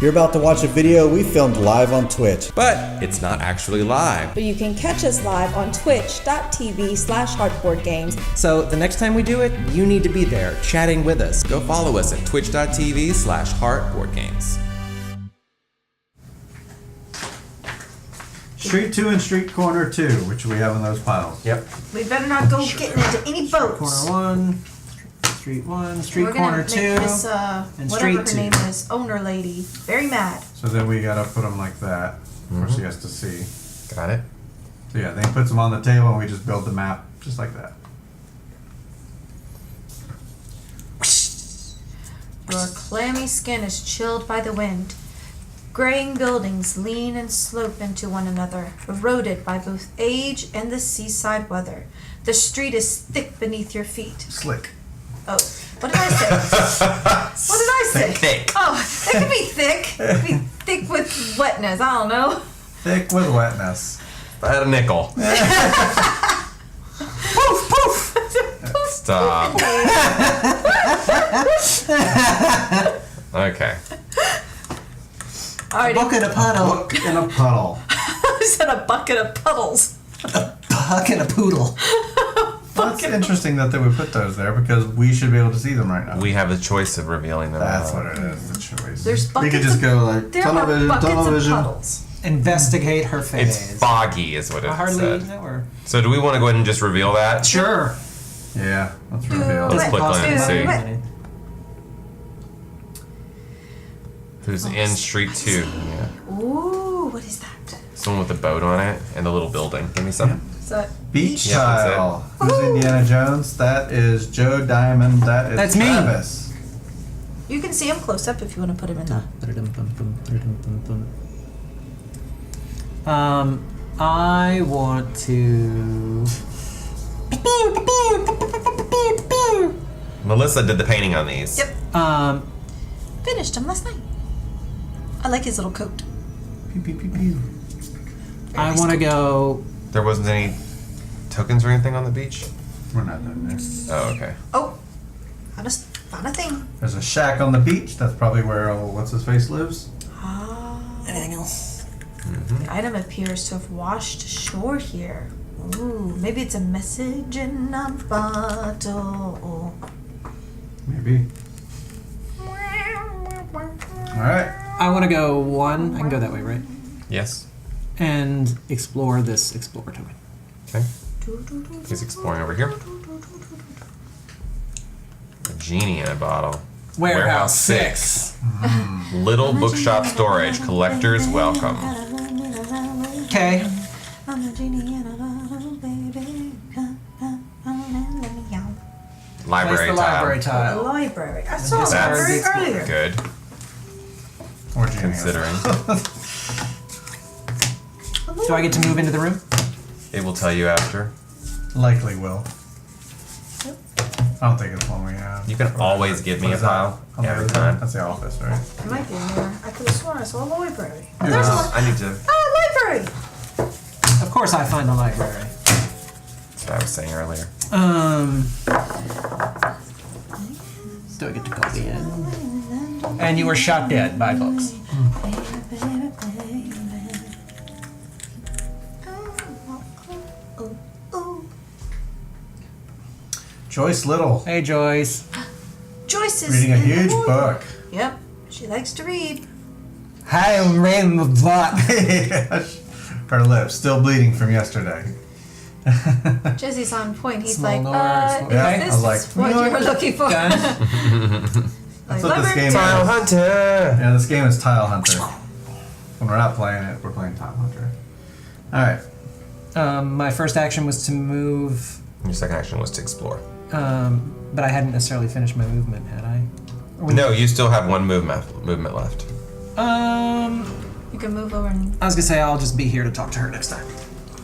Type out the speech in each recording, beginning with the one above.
You're about to watch a video we filmed live on Twitch. But it's not actually live. But you can catch us live on twitch.tv/heartboardgames. So the next time we do it, you need to be there, chatting with us. Go follow us at twitch.tv/heartboardgames. Street 2 and Street Corner 2, which we have in those piles. Yep. We better not go getting into any boats. Corner 1, Street 1, Street We're gonna Corner make 2, this, and whatever Street her 2. name is, owner lady, very mad. So then we gotta put them like that, where she has to see. Got it? So yeah, then he puts them on the table and we just build the map just like that. Your clammy skin is chilled by the wind. Graying buildings lean and slope into one another, eroded by both age and the seaside weather. The street is thick beneath your feet. Slick. Oh, what did I say? What did I say? Thick. Oh, it could be thick. It could be thick with wetness. I don't know. Thick with wetness. If I had a nickel. Poof, poof. Stop. Okay. Alrighty. Bucket of puddle. Look in a puddle. I said a bucket of puddles. Bucket of poodle. That's interesting that they would put those there because we should be able to see them right now. We have the choice of revealing them. That's what it is, the choice. There's We buckets could just of, go like there tunnel are vision, buckets tunnel of vision. puddles. Investigate her face. It's foggy is what it I hardly said. know her. So do we want to go ahead and just reveal that? Sure. Yeah, let's reveal. Let's Wet, click on it and see. wet. Who's in Street 2? Yeah. Ooh, what is that? Someone with a boat on it and a little building. Give me some. Is that Beach Yeah, that's it. tile. Who's Indiana Jones? That is Joe Diamond. That is That's me. Travis. You can see him close up if you want to put him in the. I want to. Melissa did the painting on these. Yep. Finished him last night. I like his little coat. Pew, pew, pew, pew. I want to go. There wasn't any tokens or anything on the beach? We're not done there. Oh, okay. Oh, found a thing. There's a shack on the beach. That's probably where what's his face lives. Ah. Anything else? The item appears to have washed ashore here. Ooh, maybe it's a message in a bottle. Maybe. All right. I want to go 1. I can go that way, right? Yes. And explore this explorer token. Okay. He's exploring over here. A genie in a bottle. Warehouse 6. Little bookshop storage. Collectors welcome. Okay. Library Place the tile. library The tile. library. I saw Yes, that that's very earlier. Good, Or genius. considering. Do I get to move into the room? It will tell you after. Likely will. I don't think it's one we have. You can always give me What a is that? pile On the every other time. side? That's the office, right? It might be in there. I could have sworn I saw a library. Oh, there's Yeah. one. I need to. Oh, library. Of course I find the library. That's what I was saying earlier. Do I get to copy it? And you were shot dead by books. Joyce Little Hey, Joyce. Joyce is reading a in the huge room. book. Yep, she likes to read. Hi, I'm reading the book. Her lips still bleeding from yesterday. Jesse's on point. He's Small like, door, small- Yeah, is I this was like, what you know you were what? looking for? Done. That's what this game Tile is. Hunter! Yeah, this game is Tile Hunter. When we're not playing it, we're playing Tile Hunter. Alright. My first action was to move, Your second action was to explore. but I hadn't necessarily finished my movement, had I? No, you still have one movement left. You can move over and. I was gonna say I'll just be here to talk to her next time.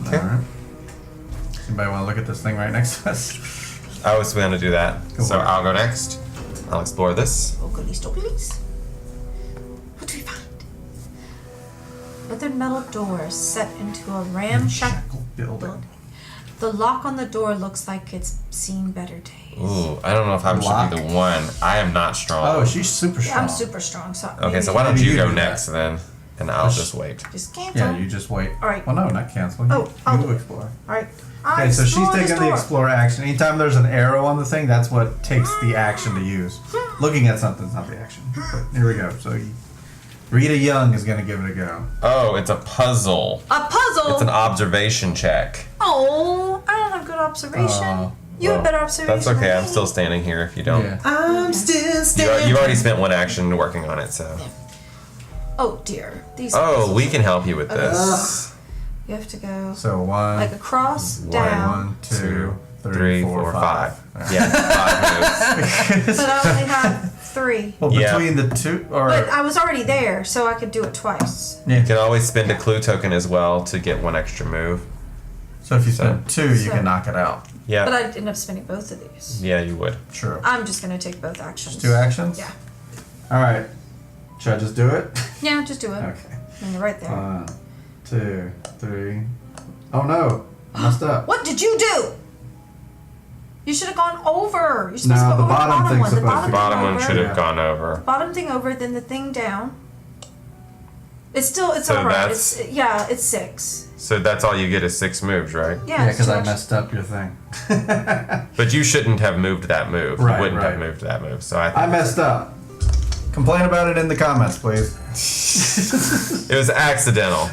Okay. Alright. Anybody want to look at this thing right next to us? I was going to do that. Go So for it. I'll go next. I'll explore this. Oakley's Doglies. What do we find? Weathered metal door set into a ramshackle Building. building. The lock on the door looks like it's seen better days. Ooh, I don't know if I should be the one. I am not strong. Oh, she's super Yeah, strong. I'm super strong, so Okay, so why don't Maybe you you go do that. next then? And I'll just wait. just cancel. Yeah, you just wait. All right. Well, no, not cancel. You, Oh, I'll you do it. explore. All right. Okay, so she's taking the explore action. Anytime there's an arrow on the thing, that's what takes the action to use. Looking at something's not the action. But here we go. So Rita Young is going to give it a go. Oh, it's a puzzle. A puzzle. It's an observation check. Oh, I don't have good observation. You have better observation. That's okay. than I'm me. still standing here if you don't. Yeah. I'm still standing. You've already spent one action working on it, so. Oh dear. These. Oh, puzzles we are- can help you with this. You have to go So one, like across, down. 1, 2, 3, 4, 5. Yeah, 5 moves. But I only have 3. Well, Yeah. between the two, or But I was already there, so I could do it twice. You can always spend a clue token as well to get one extra move. so if you spend 2, you So- can knock it out. Yeah. But I'd end up spending both of these. Yeah, you would. True. I'm just gonna take both actions. 2 actions. Yeah. All right. Should I just do it? Yeah, just do it. Okay. And you're right there. 1, 2, 3. Oh no! I messed up. What did you do? You should have gone over. You're supposed No, to go the over bottom the bottom thing's one. The supposed to bottom, be- The bottom thing one over. should have gone over. Bottom thing over, then the thing down. It's So alright. that's- It's 6. So that's all you get is 6 moves, right? Yeah, Yeah, because so I messed up your thing. But you shouldn't have moved that move. Right, You wouldn't have right. moved that move. So I I think messed up. Complain about it in the comments, please. it was accidental.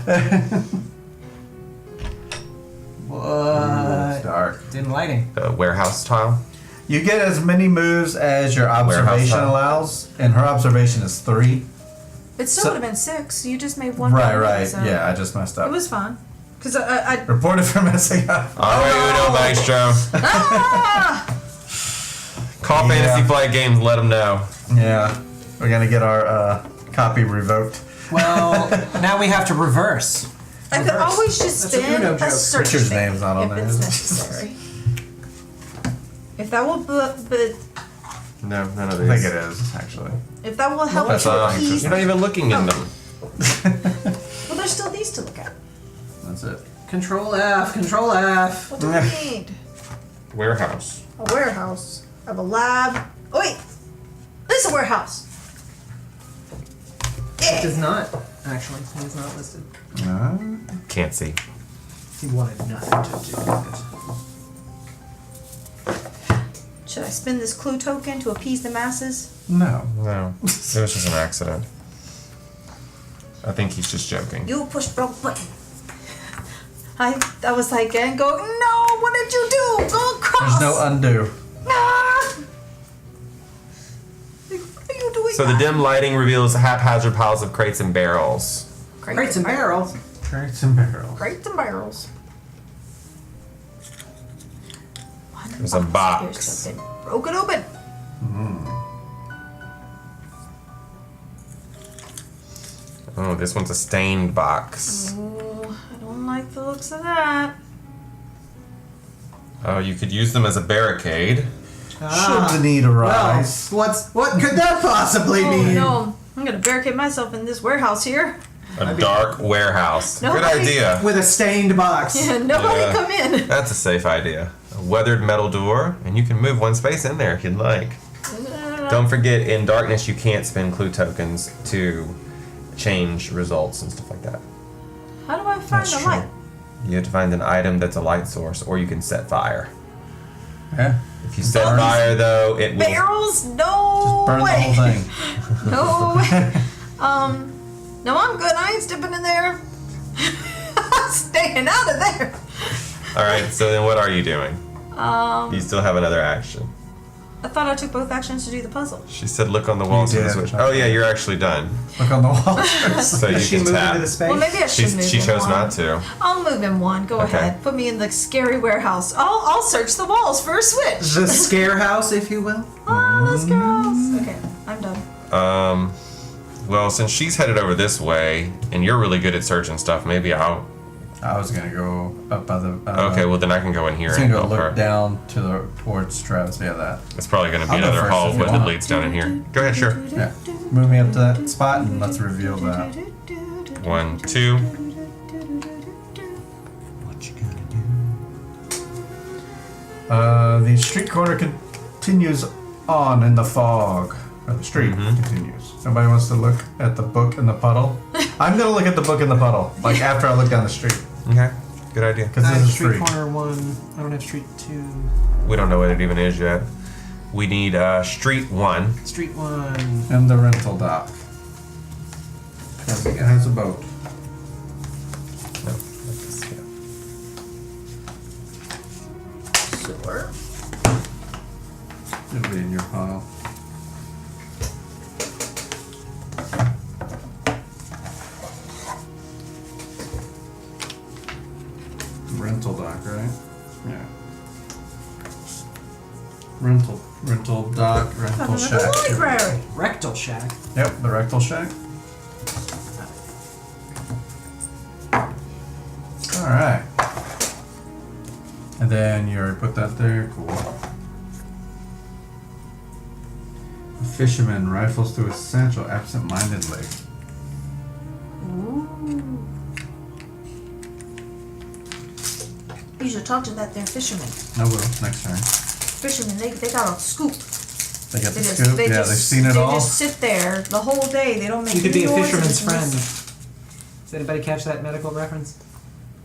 It's dark. Dim lighting. The warehouse tile. You get as many moves as your observation tile. allows, and her observation is 3. It still So- would have been 6. You just made one. Right, move, right. so Yeah, I just messed It up. was fine. Because I Reported for messing up. All right, Uno Maestro. ah! Call Yeah. Fantasy Flight Games. Let them know. Yeah, we're gonna get our copy revoked. Well, now we have to reverse. I could always just That's a spin Uno a joke. search Richard's thing name's not on if there, it's is it? necessary. If that will, but No, none of I these. think it is actually. if that will help That's to not. appease. You're not even looking in them. Well, there's still these to look at. That's it. Control F. Control F. What do we need? Warehouse. A warehouse. I have a lab. Oh wait, this is a warehouse. It does not. Actually, he is not listed. Can't see. He wanted nothing to do with it. Should I spend this clue token to appease the masses? No. No, it was just an accident. I think he's just joking. You push broke button. I was like, and go. No, what did you do? Go across. There's no undo. Ah! What are you doing? So the dim lighting reveals haphazard piles of crates and barrels. Crates and barrels. Crates and barrels. Crates and barrels. There's a box. Here's something. Broke it open. Oh, this one's a stained box. Oh, I don't like the looks of that. Oh, you could use them as a barricade. Should the need Well, arise. what could that possibly Oh mean? no, I'm gonna barricade myself in this warehouse here. A dark warehouse. Good Nobody- idea. With a stained box. Yeah, nobody Yeah. come in. That's a safe idea. A weathered metal door, and you can move one space in there if you'd like. Don't forget, in darkness, you can't spend clue tokens to change results and stuff like that. How do I find the light? You have to find an item that's a light source, or you can set fire. Yeah. If you set fire, though, it will. Barrels? No Burn the way. whole thing. No way. No, I'm good. I ain't stepping in there. I'm staying out of there. All right. So then, what are you doing? You still have another action. I thought I took both actions to do the puzzle. She said, "Look on the wall." So did. the switch. Oh yeah, you're actually done. Look on the wall. So you She can moved tap. into the space. Well, maybe I should move She in chose one. not to. I'll move in one. Go Okay. ahead. Put me in the scary warehouse. I'll search the walls for a switch. The scare house, if you will. Oh, the scare house. Okay, I'm done. Well, since she's headed over this way, and you're really good at searching stuff, maybe I'll. I was gonna go up by the. Okay, well then I can go in here It's and gonna go help her. look down to the towards Travis. Yeah, that. It's probably going to be I'll go another first hall if you that want. leads down in here. Go ahead, sure. Yeah. Move me up to that spot and let's reveal that. 1, 2. What you gonna do? The street corner continues on in the fog. Or the street continues. Nobody wants to look at the book in the puddle? I'm gonna look at the book in the puddle, like after I look down the street. Okay, good idea. Because I this have is street free. corner 1. I don't have street 2. We don't know what it even is yet. We need street 1. Street 1. And the rental dock. Because it has a boat. No, like this, yeah. Sewer. It'll be in your pile. Rental dock, right? Yeah. Rental dock, rental shack. Library. Rectal shack. Yep, the rectal shack. Alright. And then you already put that there, cool. A fisherman rifles through essential absent-mindedly. Ooh. You should talk to that there fisherman. I will, next turn. Fishermen, they got a scoop. They got the They just, scoop, they yeah, just, they've seen it they all. just sit there the whole day. They don't make You could be any a noise fisherman's and friend. listen. Does anybody catch that medical reference?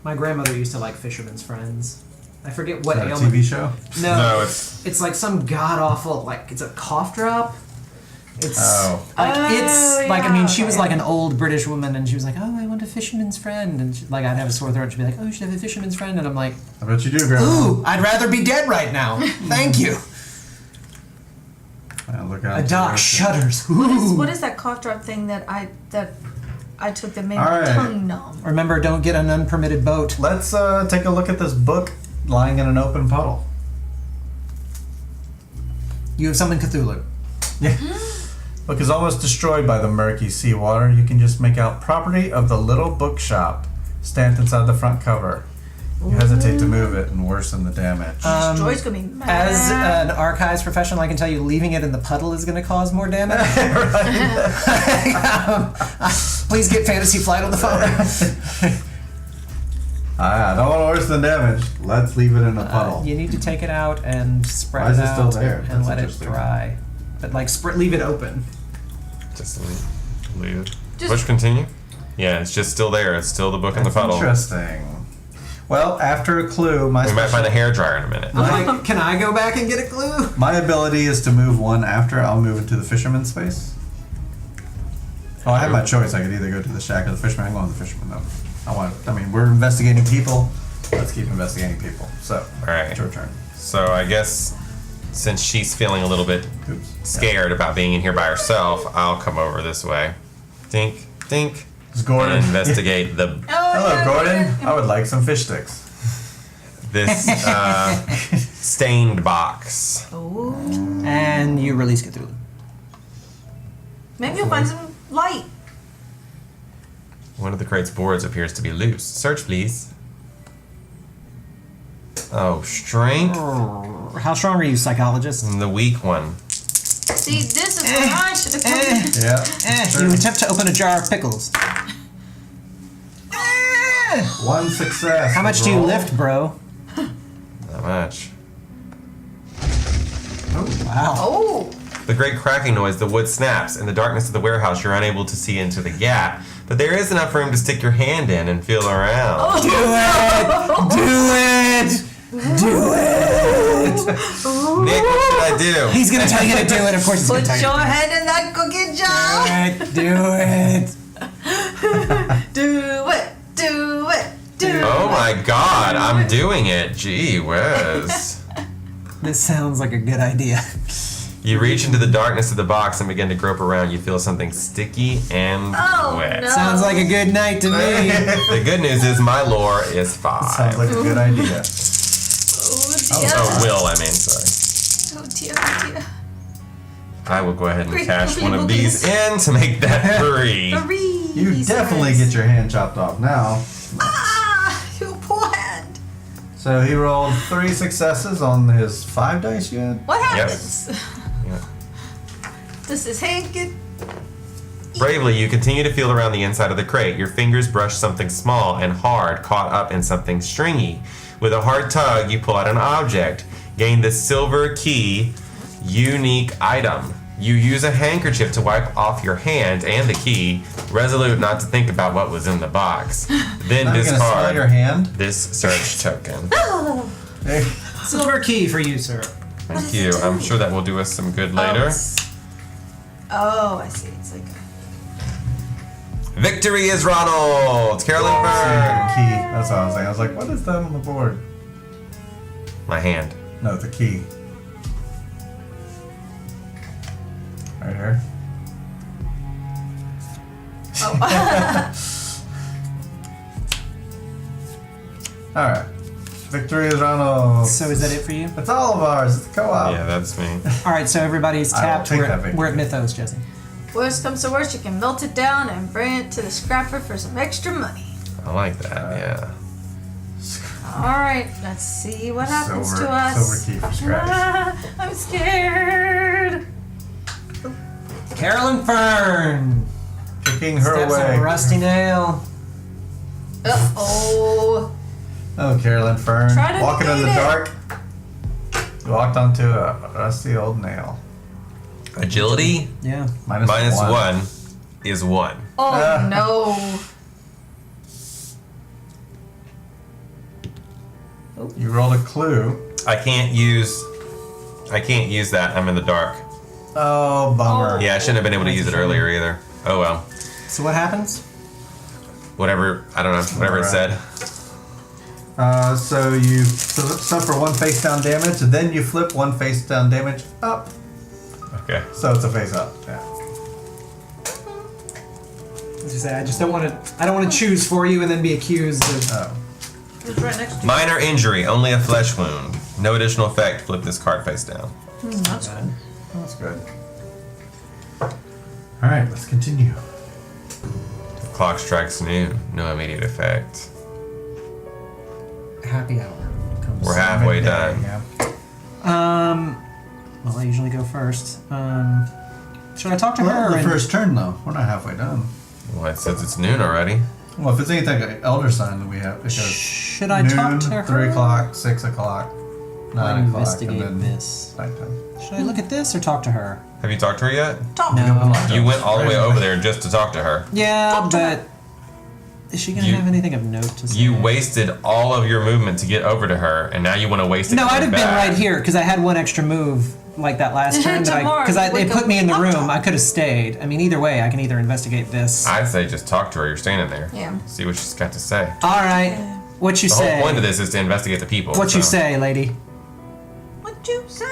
My grandmother used to like Fisherman's Friends. I forget what Is that a ailment. TV show? No, it's It's like some god awful, like it's a cough drop. It's Oh. like Oh, it's like I mean she was yeah. like an old British woman and she was like, oh, I want a fisherman's friend, and she, like I'd have a sore throat and she'd be like, oh, you should have a fisherman's friend, and I'm like, I bet you do, Grandma. ooh, I'd rather be dead right now. Thank you. Look out A to doc the- shudders. Ooh. What is that cough drop thing that I took that made All my right. tongue numb? Remember, don't get an unpermitted boat. Let's take a look at this book lying in an open puddle. You have summoned Cthulhu. Yeah. Book is almost destroyed by the murky seawater. You can just make out property of the little bookshop stamped inside the front cover. You hesitate to move it and worsen the damage. Joy's gonna be mad. As an archives professional, I can tell you leaving it in the puddle is going to cause more damage. Please get Fantasy Flight on the phone. I don't want to worsen the damage. Let's leave it in a puddle. You need to take it out and spread Why is it it still out there? and That's let it interesting. dry. But like leave it open. just leave it. Just- Push continue. Yeah, it's just still there. It's still the book in the That's puddle. interesting. Well, after a clue, my We might find a special- hairdryer in a minute. Like, can I go back and get a clue? my ability is to move one after. I'll move into the fisherman's space. Oh, I have my choice. I could either go to the shack or the fisherman. I'm going to the fisherman though. I mean, we're investigating people. Let's keep investigating people. So, Alright. it's your turn. So I guess since she's feeling a little bit Oops. scared about being in here by herself, I'll come over this way. Dink, dink. It's Gordon. And investigate the Hello, Gordon. I would like some fish sticks. this stained box. Oh, And you release Cthulhu. maybe you'll find some light. One of the crate's boards appears to be loose. Search, please. Oh, strength. How strong are you, psychologist? The weak one. See, this is what I should have come. Yeah. You attempt to open a jar of pickles. One success. How much do you Roll. lift, bro? Not much. Wow. Oh, The great cracking noise, the wood snaps. In the darkness of the warehouse, you're unable to see into the gap, but there is enough room to stick your hand in and feel around. Do it! Do it! Do it! Nick, what should I do? He's gonna tell you to do it. Of course he's gonna put tell you. your hand in that cookie jar. Do it! Do it, do it, do it. Oh my god, I'm doing it. Gee whiz. This sounds like a good idea. You reach into the darkness of the box and begin to grope around. You feel something sticky and Oh, wet. no. Sounds like a good night to me. The good news is my lore is 5. Sounds like a good idea. Oh dear. Oh, will, I mean, sorry. Oh dear, oh dear. I will go ahead and Three cash one of movies. these in to make that 3. Three. You definitely get your hand chopped off now. Ah, your poor hand. So he rolled 3 successes on his 5 dice you had. What happens? Yeah. Does his hand get? Bravely, you continue to feel around the inside of the crate. Your fingers brush something small and hard caught up in something stringy. With a hard tug, you pull out an object. Gain the silver key Unique item. You use a handkerchief to wipe off your hand and the key, resolute not to think about what was in the box. Then I'm gonna smell discard your hand. this search token. Hey. Silver key for you, sir. Thank you. I'm sure that will do us some good later. Oh, I see. It's like Victory is Ronald! Carolyn Key. Byrne! That's what I was saying. I was like, what is that on the board? My hand. No, the key. Right here. Alright. Victory is Ronald. So is that it for you? It's all of ours. It's a co-op. Yeah, that's me. All right, so everybody's I will tapped. take We're, that victory. we're at Mythos, Jesse. worst comes to worst, you can melt it down and bring it to the scrapper for some extra money. I like that, yeah. All right, let's see what happens to us. Silver key for scratch. I'm scared. Carolyn Fern. Kicking her Steps away. of rusty nail. Uh-oh. Oh, Carolyn Fern. Try to Walking in the negate it. dark. You walked onto a rusty old nail. Agility Yeah. minus one is 1. Oh, no. You rolled a clue. I can't use that. I'm in the dark. Oh, bummer. Yeah, I shouldn't have been able to use it earlier either. Oh well. So what happens? Whatever, I don't know, whatever it said. So you suffer 1 face down damage, and then you flip 1 face down damage up. Okay. So it's a face up. Yeah. I just don't want to. I don't want to choose for you and then be accused of. Oh. It's right next to you. Minor injury, only a flesh wound. No additional effect, flip this card face down. That's good. That's good. Alright, let's continue. The clock strikes noon, no immediate effect. Happy hour comes. We're halfway Midday, done. Yeah. Well, I usually go first. Should I talk to Well, her? the and- first turn, though. We're not halfway done. Well, it says it's noon already. Well, if it's anything like Elder Sign, then we have. It goes Should I noon, talk to her? 3 o'clock, 6 o'clock, 9 o'clock, Investigate and then this. nighttime. Should I look at this or talk to her? Have you talked to her yet? Talk. No. You went all the way over there just to talk to her. Yeah, but is she gonna You- have anything of note to say? You wasted all of your movement to get over to her, and now you want to waste it. No, I'd coming have been back. right here because I had 1 extra move like that last turn. Tomorrow, Because we it go put me in the up room. top. I could have stayed. I mean, either way, I can either investigate this. I'd say just talk to her. You're standing there. Yeah. See what she's got to say. All right, what you The say? whole point of this is to investigate the people. What you so- say, lady? What you say?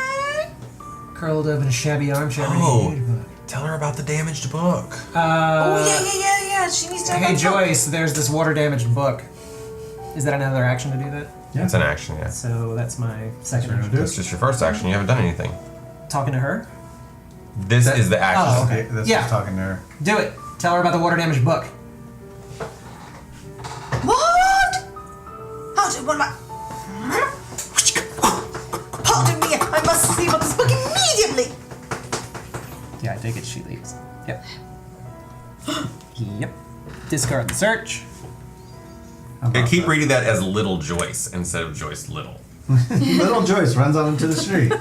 Curled up in a shabby armchair. Oh, tell her about the damaged book. Oh, yeah. She needs to have Hey that book. Joyce, there's this water damaged book. Is that another action to do that? It's an action, yeah. So that's my second You're gonna action. do It's just your first action. You haven't done anything. Talking to her? This is the action. Oh, okay. This Yeah. is talking to her. Do it. Tell her about the water damaged book. What? How did one of my... Pardon me, I must see about this book immediately. Yeah, I take it she leaves. Yep. Yep. Discard the search. Okay, keep reading that as Little Joyce instead of Joyce Little. Little Joyce runs out into the street.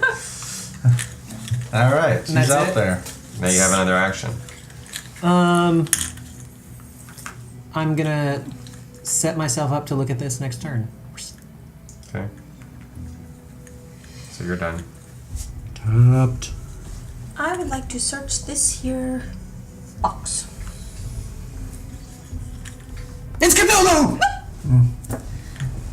All right, she's that's out it? there. Now you have another action. I'm gonna set myself up to look at this next turn. Okay. So you're done. Tapped. I would like to search this here box. It's Cthulhu!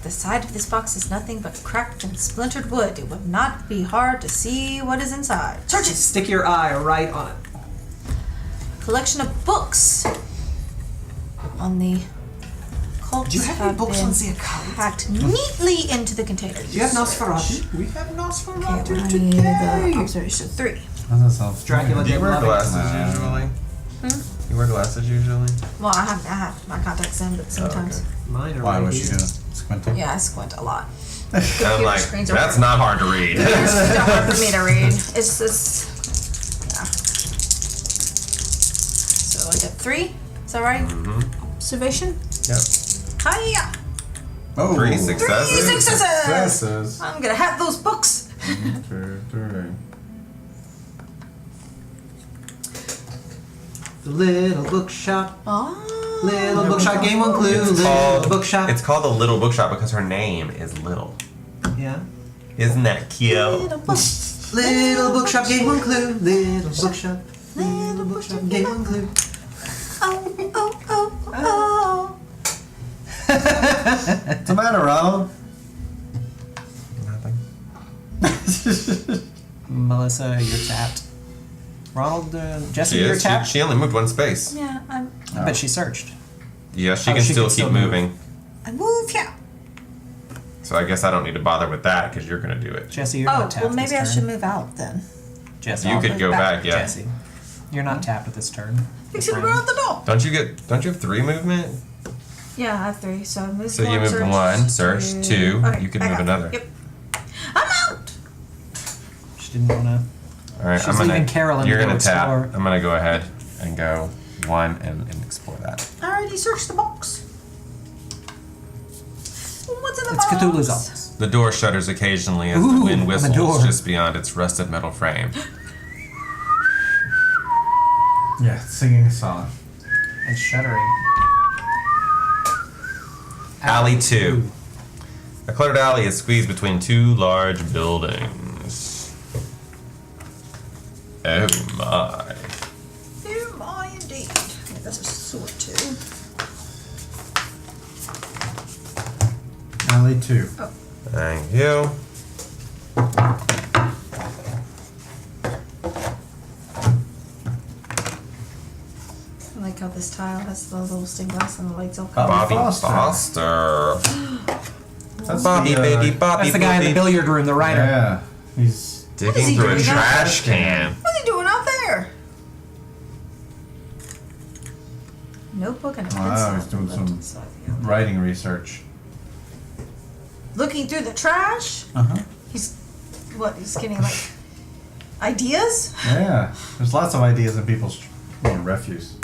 The side of this box is nothing but cracked and splintered wood. It would not be hard to see what is inside. Search it! Stick your eye right on it. Collection of books on the cults Do you have any have books been on the account? packed neatly into the containers. Do you have Nosferatu? We have Okay, Nosferatu we need today. the observation 3. That sounds Dracula Do you did wear love it. glasses usually? You wear glasses usually? Well, I have my contacts in, but sometimes. Mine are Why right was she here. gonna squinting? Yeah, I squint a lot. And I'm Computer like, screens are that's not hard to read. It's not hard for me to read. It's just, yeah. So I get 3. Is that right? Observation. Yep. Hiya! Oh, 3 3 successes. successes! Successes. I'm gonna have those books. The little bookshop. Oh. Little bookshop. Game one clue. It's Little called, bookshop. it's called the Little Bookshop because her name is Little. Yeah. Isn't that cute? Little book. Little bookshop. Game one clue. Little bookshop. Little bookshop. Game one clue. Oh, oh, oh, oh. What's the matter, Ronald? Nothing. Melissa, you're tapped. Ronald, Jesse, She you're is. tapped. She only moved one space. Yeah, I bet she searched. Yeah, she Oh, can she still can keep still move. moving. I move, yeah. So I guess I don't need to bother with that because you're gonna do it. Jesse, you're Oh, not tapped well, maybe this I turn. should move out then. Jesse, You I'll could move go back, yeah. Jesse, you're not tapped at this turn. Fix This it round. around the door. Don't you have 3 movement? Yeah, I have 3, so move So you one, moved search, 1, search 2. Okay, You could I move got it. another. Yep. I'm out! She didn't wanna. All right, She's I'm gonna. leaving Carolyn You're to go gonna tap. explore. I'm gonna go ahead and go 1 and explore that. I already searched the box. What's in the It's box? Cthulhu's office. The door shudders occasionally as the Ooh, wind on the whistles door. just beyond its rusted metal frame. Yeah, it's singing a song. And shuddering. Alley 2. A cluttered alley is squeezed between 2 large buildings. Oh my. Here my indeed. Yeah, that's a sword too. Alley 2. Thank you. I like how this tile has the little stained glass and the lights all Bobby Foster. Foster. That's Bobby, the, baby, Bobby. That's the guy in the booby. billiard room, the writer. Yeah, he's What is Digging he through a doing out trash there? can. What's he doing out there? Notebook and a pencil. Wow, he's doing left some inside the other. writing research. Looking through the trash. Uh-huh. He's getting like ideas. Yeah, there's lots of ideas in people's refuse.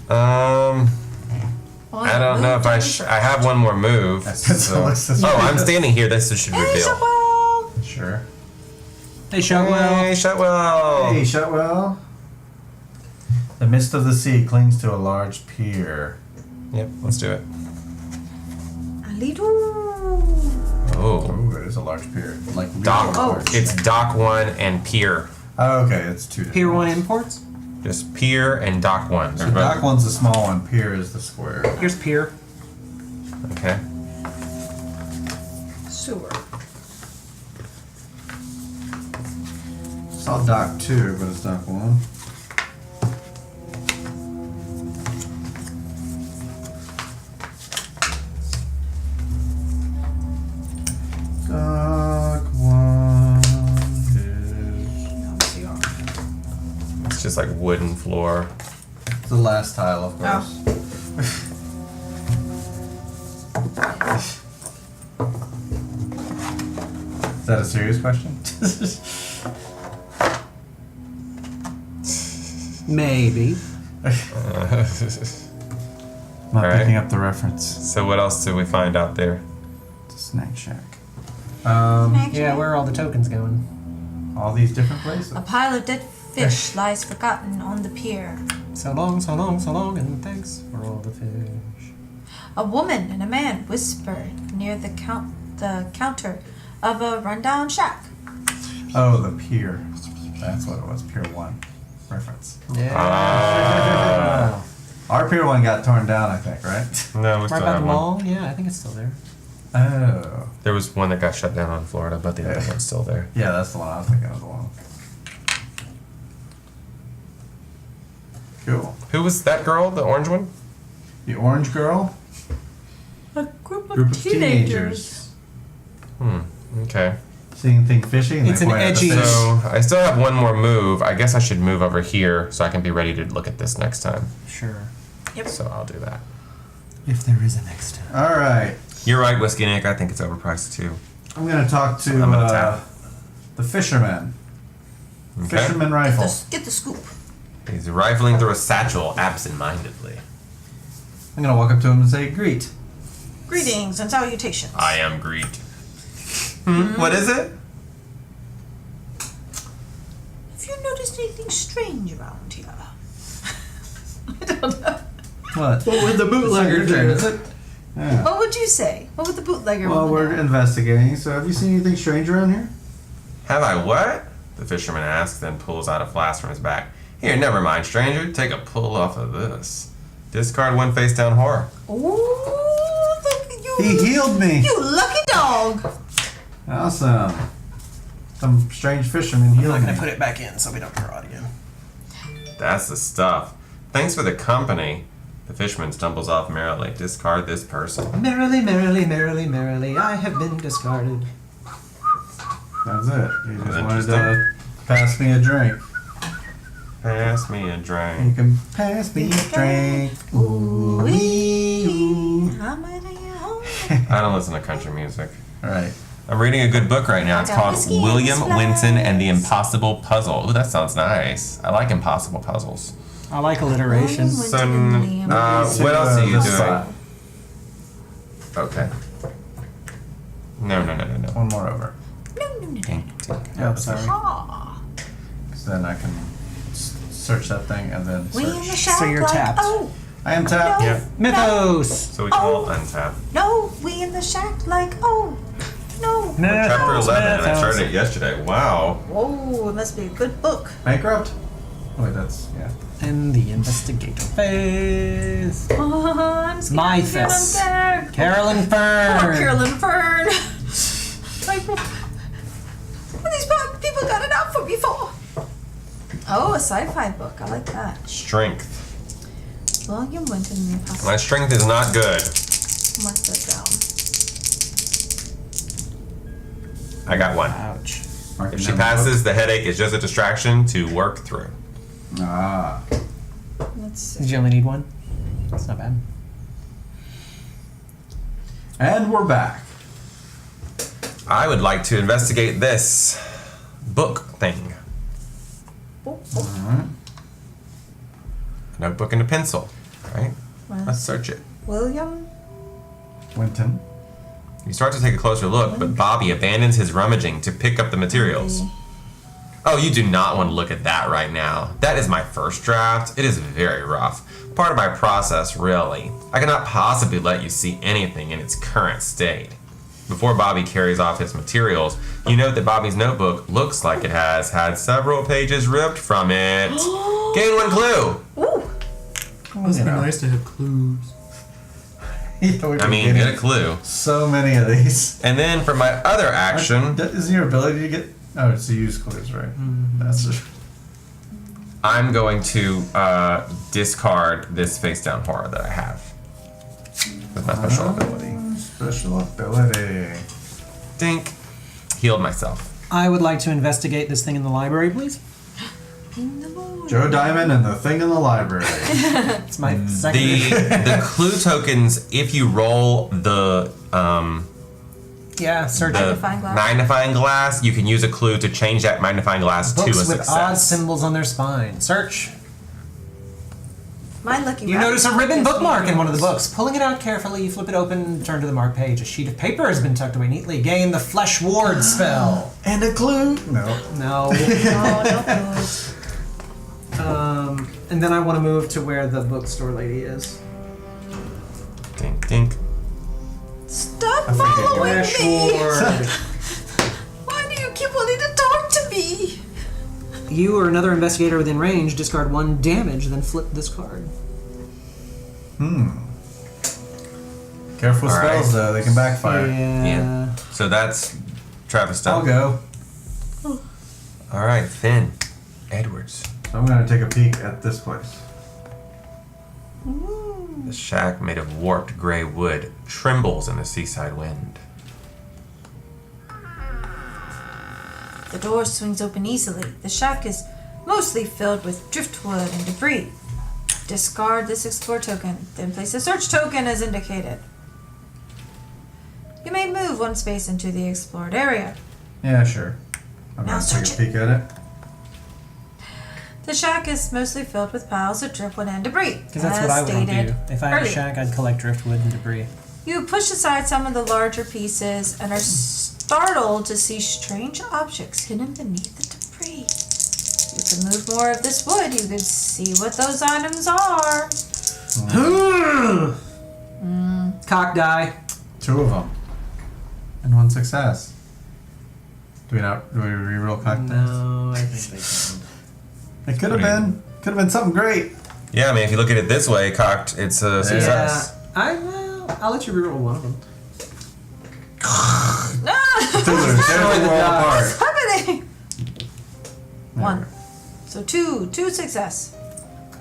I don't know if I have one more move. That's so- Alexis. Oh, I'm standing here. This should Hey, reveal. Shotwell! Sure. Hey, Shotwell. Hey, Shotwell. Hey, Shotwell. The mist of the sea clings to a large pier. Yep, let's do it. A little. Oh, Ooh, it is a large pier. Like really dock. large. It's dock 1 and pier. Oh, okay, it's 2 different Pier 1 ones. imports. Just pier and dock 1. So They're both- dock 1's the small one, pier is the square. Here's Pier. Okay. Sewer. It's not dock 2, but it's dock 1. Dock 1 is It's just like wooden floor. the last tile, of course. Is that a serious question? Maybe. Not Alright. picking up the reference. So what else did we find out there? Snack Shack. Yeah, where are all the tokens going? All these different places. A pile of dead fish lies forgotten on the pier. So long, so long, so long, and thanks for all the fish. A woman and a man whisper near the counter of a rundown shack. Oh, the pier. That's what it was. Pier 1 reference. Yeah. Our Pier 1 got torn down, I think, right? No, we Right still by the have one. mall? Yeah, I think it's still there. Oh. There was one that got shut down on Florida, but the other Yeah. one's still there. Yeah, that's the one I was thinking of. The one. Cool. Who was that girl? The orange one? The orange girl? A group of, Group of teenagers. Okay. See anything fishy? And It's they an point at the edgy- fish. So I still have one more move. I guess I should move over here so I can be ready to look at this next time. Sure. Yep. So I'll do that. If there is a next time. All right. You're right, Whiskey Nick. I think it's overpriced too. I'm going to talk to I'm gonna tap. the fisherman. Okay. Fisherman rifle. Get the scoop. He's rifling through a satchel absent-mindedly. I'm going to walk up to him and say, greet. Greetings and salutations. I am Greet. What is it? Have you noticed anything strange around here? I don't know. What? What would the bootlegger do? Is it? Yeah. What would you say? What would the bootlegger Well, want to we're know? investigating, so have you seen anything strange around here? Have I what? The fisherman asks, then pulls out a flask from his back. Here, never mind, stranger. Take a pull off of this. Discard one face down horror. Oh, you! He healed me. You lucky dog! Awesome. Some strange fisherman I'm healed not me. gonna put it back in so we don't draw it again. That's the stuff. Thanks for the company. The fisherman stumbles off merrily. Discard this person. Merrily, merrily, merrily, merrily, I have been discarded. That's it. He just wanted Interesting. to pass me a drink. Pass me a You drink. can pass me a drink. Ooh, ooh. How many home? I don't listen to country music. All right. I'm reading a good book right now. It's I got called whiskey and William spice. Winton and the Impossible Puzzle. Ooh, that sounds nice. I like impossible puzzles. I like alliteration. So, what else are you This doing? side. Okay. No. One more over. Dink, dink. Oh, sorry. Ah. So then I can search that thing and then We in the search. shack So you're like, tapped. oh, I am tapped. No. Yeah. Mythos! So we can all untap. no, we in the shack like, oh, no. Chapter 11, and I Mythos. started it yesterday. Wow. Whoa, it must be a good book. Bankrupt? Oh, wait, that's, yeah. And the investigator phase. Oh, I'm scared. I'm Mythos. scared. Carolyn Fern. Oh, Carolyn Fern. Like, what these people got it out for me for? Oh, a sci-fi book. I like that. Strength. William Winton and the Impossible. My strength is not good. Mark that down. I got one. Ouch. Mark If it she down. passes, the headache is just a distraction to work through. Ah. Let's see. Did you only need one? That's not bad. And we're back. I would like to investigate this book thing. Oh, oh. Alright. Notebook and a pencil, right? Well, Let's search it. William. Winton. You start to take a closer look, but Bobby abandons his rummaging to pick up the materials. Oh, you do not want to look at that right now. That is my first draft. It is very rough. Part of my process, really. I cannot possibly let you see anything in its current state. Before Bobby carries off his materials, you note that Bobby's notebook looks like it has had several pages ripped from it. Gain one clue. Ooh. Must be nice to have clues. I mean, get a clue. So many of these. And then for my other action, Isn't your ability to get... Oh, it's to use clues, right? That's just... I'm going to discard this face down horror that I have with my special ability. Special ability. Dink. Healed myself. I would like to investigate this thing in the library, please. In the morning. Joe Diamond and the thing in the library. It's my second. The clue tokens, if you roll the Yeah, search Magnifying glass. magnifying glass, you can use a clue to change that magnifying glass to a books with success. odd symbols on their spine. Search. My lucky You rabbit notice a ribbon gives me bookmark in one of the rules. books. Pulling it out carefully, you flip it open, turn to the marked page. A sheet of paper has been tucked away neatly. Gain the Flesh Ward spell. And a clue? No. No. No, no clues. And then I want to move to where the bookstore lady is. Dink, dink. Stop I forget. following Flesh me. Ward. Why do you keep wanting to talk to me? You or another investigator within range discard 1 damage, then flip this card. Careful All right. spells, though. They can backfire. Yeah. So that's Travis I'll done. go. All right, Finn. Edwards. So I'm going to take a peek at this place. The shack made of warped gray wood trembles in the seaside wind. The door swings open easily. The shack is mostly filled with driftwood and debris. Discard this explore token, then place a search token as indicated. You may move 1 space into the explored area. Yeah, sure. I'm Now going to take search a peek at it. The shack is mostly filled with piles of driftwood and debris. Because that's as what I would want to stated do. If I had a earlier. shack, I'd collect driftwood and debris. You push aside some of the larger pieces and are startled to see strange objects hidden beneath the debris. You can move more of this wood. You can see what those items are. Cock die. 2 of them. And 1 success. Do we reroll cock dice? No, I think they can. It could have been something great. Yeah, I mean, if you look at it this way, cocked, it's a success. I'll let you reroll one of them. Tear the wall apart. What's happening? 1. So 2 success.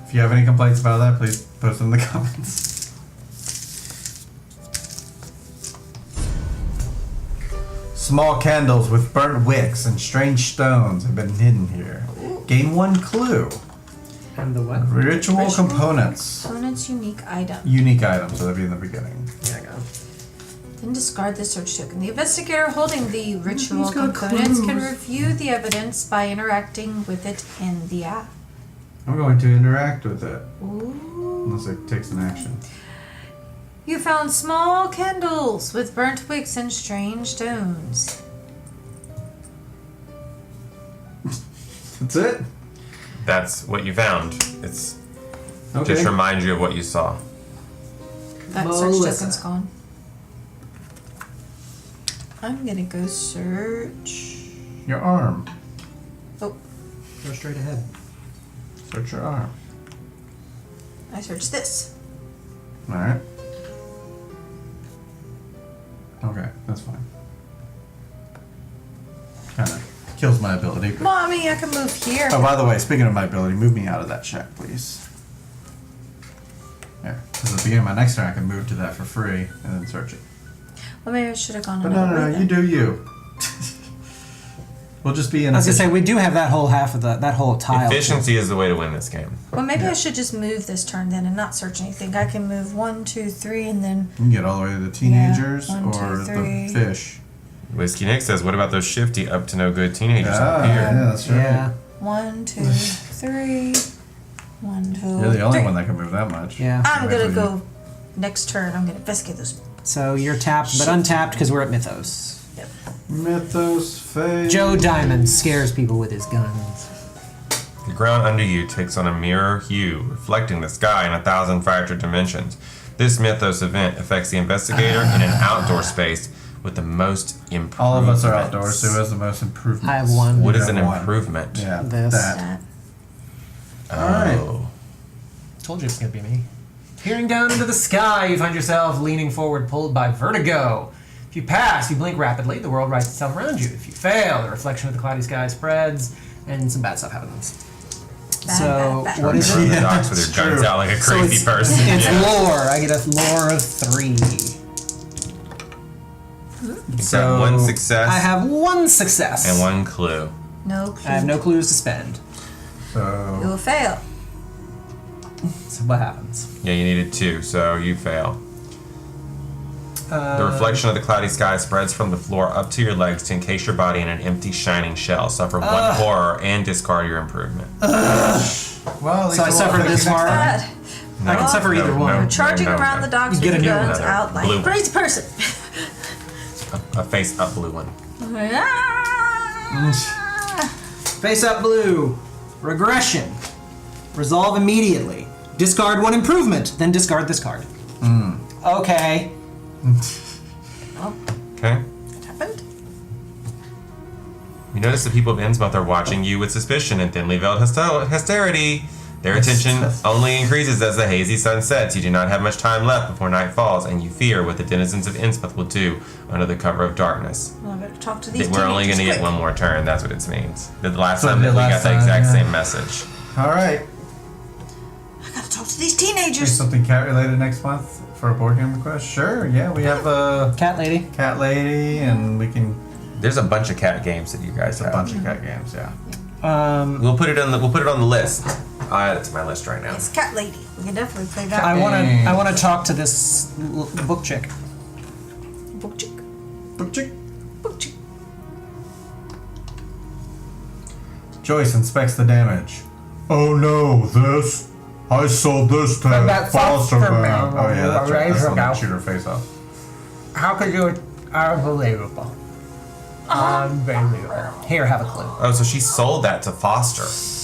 If you have any complaints about that, please post them in the comments. Small candles with burnt wicks and strange stones have been hidden here. Gain 1 clue. And the what? Ritual components. Components, unique item. Unique items, so that'd be in the beginning. Yeah, I got it. Then discard the search token. The investigator holding the ritual Who's got components can clues? review the evidence by interacting with it in the app. I'm going to interact with it, Ooh. unless it takes an action. You found small candles with burnt wicks and strange stones. That's it? That's what you found. It's Okay. just reminds you of what you saw. That Melissa. search token's gone. I'm gonna go search. Your arm. Oh, Go straight ahead. Search your arm. I searched this. Alright. Okay, that's fine. Kinda kills my ability. But... Mommy, I can move here. Oh, by the way, speaking of my ability, move me out of that shack, please. There. Because at the beginning of my next turn, I can move to that for free and then search it. Well, maybe I should have gone But another no, way you then. do you. We'll just be in I was a gonna say we do have that whole half of that whole tile. Efficiency is the way to win this game. Well, maybe Yeah. I should just move this turn then and not search anything. I can move 1, 2, 3, and then You can get all the way to the teenagers Yeah, 1, 2, or 3. the fish. Whiskey Nick says, what about those shifty, up to no good teenagers Ah, out here? yeah, that's right. Yeah. 1, 2, 3. 1, 2. You're the only 3. one that can move that much. Yeah. I'm Wait gonna till go next turn. I'm gonna investigate those. So you're tapped but untapped because we're at Mythos. Mythos phase. Joe Diamond scares people with his guns. The ground under you takes on a mirror hue, reflecting the sky in 1,000 fractured dimensions. This Mythos event affects the investigator in an outdoor space with the most improvements. All of us are outdoors, so who has the most improvements? I have one. What You is an have one. improvement? Yeah, This. that. Oh. Alright. Told you it's gonna be me. Peering down into the sky, you find yourself leaning forward, pulled by vertigo. If you pass, you blink rapidly, the world rights itself around you. If you fail, the reflection of the cloudy sky spreads, and some bad stuff happens. Bad, bad. What is You're on it? the docks with your guns true. out like a So crazy it's, person. It's Yeah. lore. I get a lore of 3. You've got 1 success I have 1 success. and 1 clue. No clue. I have no clues to spend. You So, will fail. So what happens? Yeah, you needed 2, so you fail. The Uh, reflection of the cloudy sky spreads from the floor up to your legs to encase your body in an empty, shining shell. Suffer 1 horror and discard your improvement. well, at least So I it won't suffered affect this you next far? time. Bad. I can suffer either one. You're charging around the docks You with get your a new guns one. out like Blue a one. crazy person. A face up blue one. Face up blue. Regression. Resolve immediately. Discard 1 improvement, then discard this card. Okay. Okay? What happened? You notice the people of Innsmouth are watching you with suspicion and thinly veiled hysterity. Their attention only increases as the hazy sun sets. You do not have much time left before night falls, and you fear what the denizens of Innsmouth will do under the cover of darkness. Well, I better talk to these We're only going to teenagers get quick. 1 more turn. That's what it means. The last So time the that we last got the time, exact yeah. same message. Alright. I gotta talk to these Is teenagers. something cat related next month for a board game request? Sure, yeah, we have a Cat lady. cat lady, and we can. There's a bunch of cat games that you guys A have. bunch of cat games, yeah. We'll put it on the list. I'll add it to my list right now. It's Cat Lady. We can definitely play that. I want to talk to this book chick. Book chick. Book chick. Book chick. Joyce inspects the damage. Oh no, this? I sold this to that Foster Foster Man. Man. Oh yeah, that's right. That's the one that Razor shoot her face off. How could you? Unbelievable. Unbelievable. Here, have a clue. Oh, so she sold that to Foster.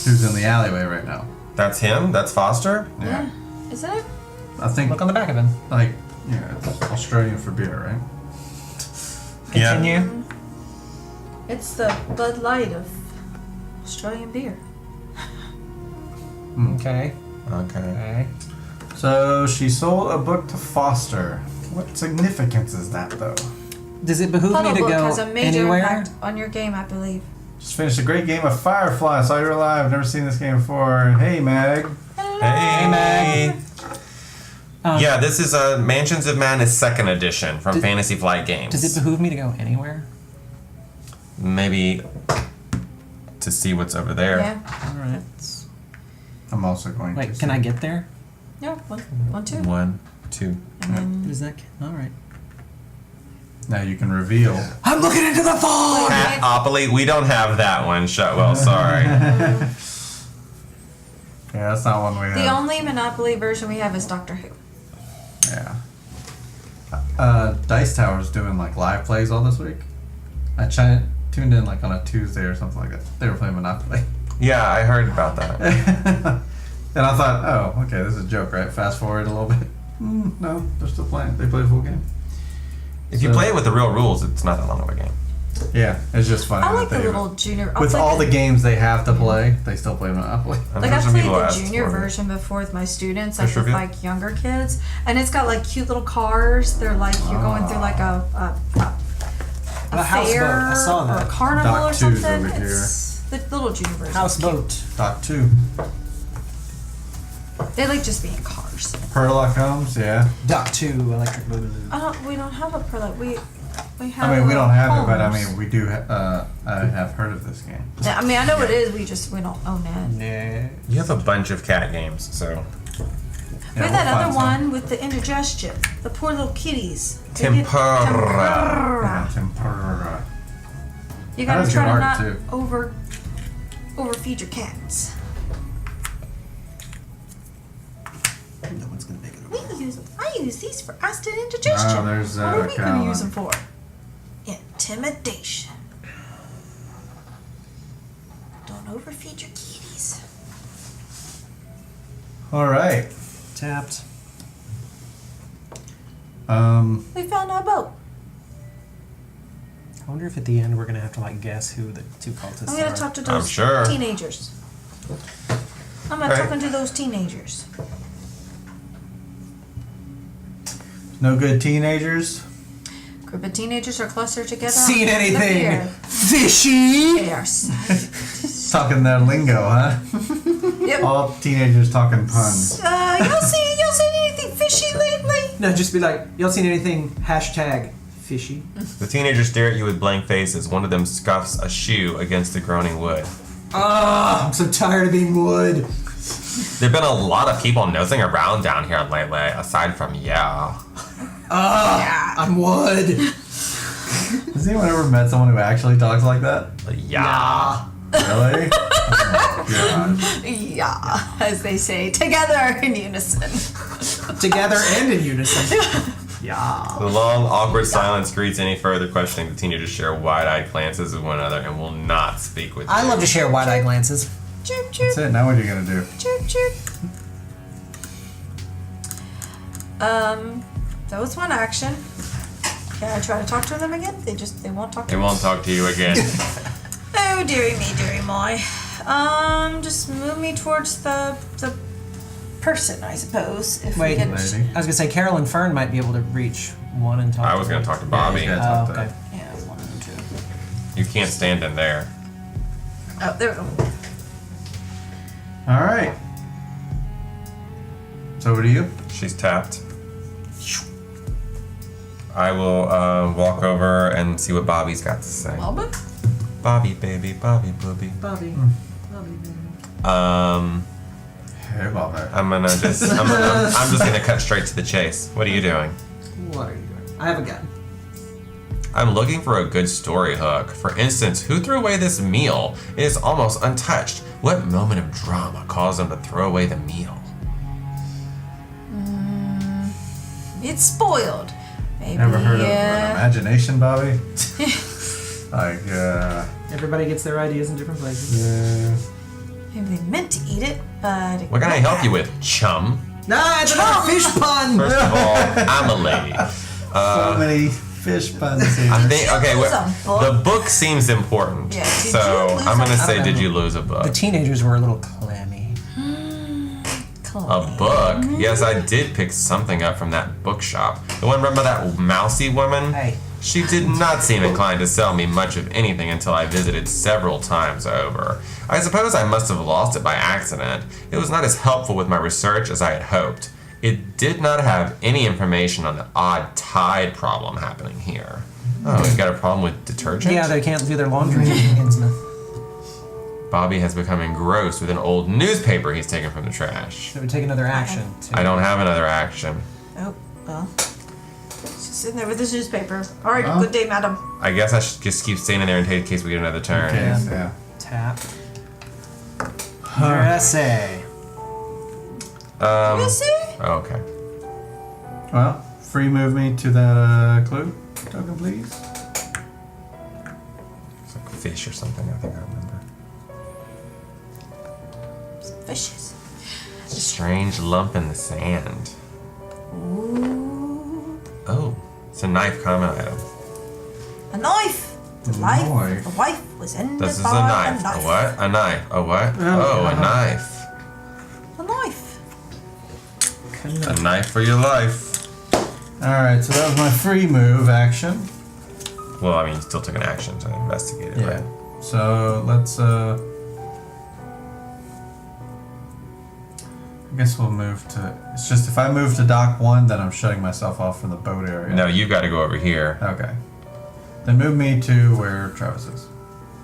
Who's in the alleyway right now? That's him? That's Foster? Yeah. Isn't it? I think, Look on the back of him. like, it's Australian for beer, right? Continue. It's the Bud Light of Australian beer. Okay. Okay. Okay. So she sold a book to Foster. What significance is that, though? Does it behoove me Puddle to Book go has a major anywhere? impact on your game, I believe. Just finished a great game of Firefly. Saw you're alive. Never seen this game before. Hey, Mag. Hey, Meg. Yeah, this is Mansions of Madness 2nd edition from Fantasy Flight Games. Does it behoove me to go anywhere? Maybe to see what's over there. Yeah. All right. I'm also going to. Wait, can I get there? Yeah. One, two. 1, 2. And then Is that? All right. Now you can reveal. I'm looking into the fog. Catopoly, we don't have that one, Shutwell, sorry. Yeah, that's not one we have. the only Monopoly version we have is Doctor Who. Yeah. Dice Tower's doing like live plays all this week. I tuned in like on a Tuesday or something like that. They were playing Monopoly. Yeah, I heard about that. And I thought, oh, okay, this is a joke, right? Fast forward a little bit. No, they're still playing. They play the full game. If you play it with the real rules, it's not that long of a game. Yeah, it's just funny. I like that the they- little junior. With all the games they have to play, they still play Monopoly. I'm Like sure I some played people the asked junior for it. version before with my students, like Fish with review? like younger kids, and it's got like cute little cars. They're like you're going through like a houseboat. fair I saw or that. a carnival Dock or 2's something. over here. It's the little junior version. Houseboat. Doc 2. They like just being cars. Perla comes, yeah. Dock 2, electric boogaloo. We don't have a perla. We have. I mean, we don't have it, but I homes. mean, we do. I have heard of this game. Yeah, I mean, I know what it is. We don't own it. Nah. You have a bunch of cat games, so. Yeah, We have that we'll other find some. one with the indigestion. The poor little kitties. They get Tempura. Yeah, Tempura. You That gotta was try good to art, not too. overfeed your cats. No one's gonna make it. I use these for acid indigestion. Oh, there's, what are we gonna Caroline. use them for? Intimidation. Don't overfeed your kitties. All right. Tapped. We found our boat. I wonder if at the end we're gonna have to like guess who the two cultists I'm gonna are. talk to I'm those sure. teenagers. I'm not Alright. talking to those teenagers. No good teenagers. Group of teenagers are clustered together. Seen on the anything pier. fishy? They are sad. Talking their lingo, huh? Yep. All teenagers talking puns. Y'all seen anything fishy lately? No, just be like, y'all seen anything hashtag fishy? The teenagers stare at you with blank faces. One of them scuffs a shoe against the groaning wood. Ah, I'm so tired of being wood. There've been a lot of people nosing around down here lately, aside from yeah. I'm wood. Has anyone ever met someone who actually talks like that? Yeah. Really? Oh my God. Yeah, as they say, together in unison. Together and in unison. Yeah. The long, awkward silence greets any further questioning. The teenagers share wide-eyed glances with one another and will not speak with you. I love to share wide-eyed glances. Chirp, chirp, That's it. Now what are you gonna do? chirp, chirp. That was one action. Can I try to talk to them again? They won't talk to They me. won't talk to you again. Oh, dearie me, dearie my. Just move me towards the person, I suppose. If Wait. we get, Lady. I was gonna say Carol and Fern might be able to reach one and talk. I was to going to one. talk to Bobby. Yeah, he's gotta Oh, talk to okay. yeah, one and two. You can't stand in there. Oh, there we go. All right. So what do you? She's tapped. I will walk over and see what Bobby's got to say. Melba? Bobby, baby, Bobby, booby. Bobby. Hey, Bobby. I'm just gonna cut straight to the chase. What are you doing? What are you doing? I have a gun. I'm looking for a good story hook. For instance, who threw away this meal? It is almost untouched. What moment of drama caused them to throw away the meal? It's spoiled. Maybe. Never heard of an imagination, Bobby? Like, Everybody gets their ideas in different places. yeah. Maybe they meant to eat it, but What can I help you with, chum? Nah, it's another fish pun! First of all, I'm a lady. So many fish puns here. I think, okay, lose well, a book? the book seems important. Yeah, did so you lose I'm going to a- say, I don't did know. you lose a book? The teenagers were a little clammy. A book? Yes, I did pick something up from that bookshop. The one run by that mousy woman? Hey. She did not seem inclined to sell me much of anything until I visited several times over. I suppose I must have lost it by accident. It was not as helpful with my research as I had hoped. It did not have any information on the odd tide problem happening here. Oh, you've got a problem with detergent? Yeah, they can't do their laundry in Innsmouth. Bobby has become engrossed with an old newspaper he's taken from the trash. So it would take another action. I don't have another action. Oh, well. She's sitting there with this newspaper. All right, Well. good day, madam. I guess I should just keep standing there in case we get another turn. Okay, Yeah. yeah. Tap. Jesse. You see? Okay. Well, free move me to that clue token, please. It's like fish or something, I think I remember. Fishes. It's a strange lump in the sand. Ooh. Oh, it's a knife common item. A knife. The Knife. wife was in This the is a knife. A what? A knife. A what? Oh, a knife. A knife. A knife for your life. Alright, so that was my free move action. Well, I mean, you still took an action to investigate it, right? So let's I guess we'll move to. It's just if I move to dock 1, then I'm shutting myself off from the boat area. No, you've got to go over here. Okay. Then move me to where Travis is.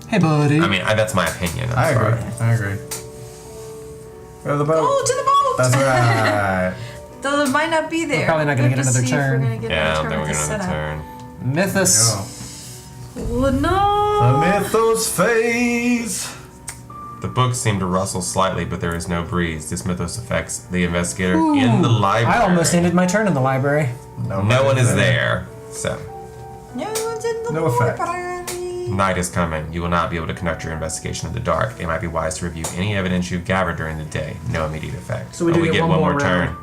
Hey, buddy. I mean, that's my opinion. I'm I sorry. agree. I agree. Go to the boat. Oh, to the boat! That's right. Though it might not be there. We're probably not gonna We have get to another see if we're turn. gonna get Yeah, I another don't think turn we're with going the to setup. turn. Mythos. Oh, no. The mythos phase. The books seem to rustle slightly, but there is no breeze. This mythos affects the investigator in the library. I almost ended my turn in the library. No one is there. So, No one's in the No effect. library. night is coming. You will not be able to conduct your investigation in the dark. It might be wise to review any evidence you've gathered during the day. No immediate effect. So we But do get one more turn.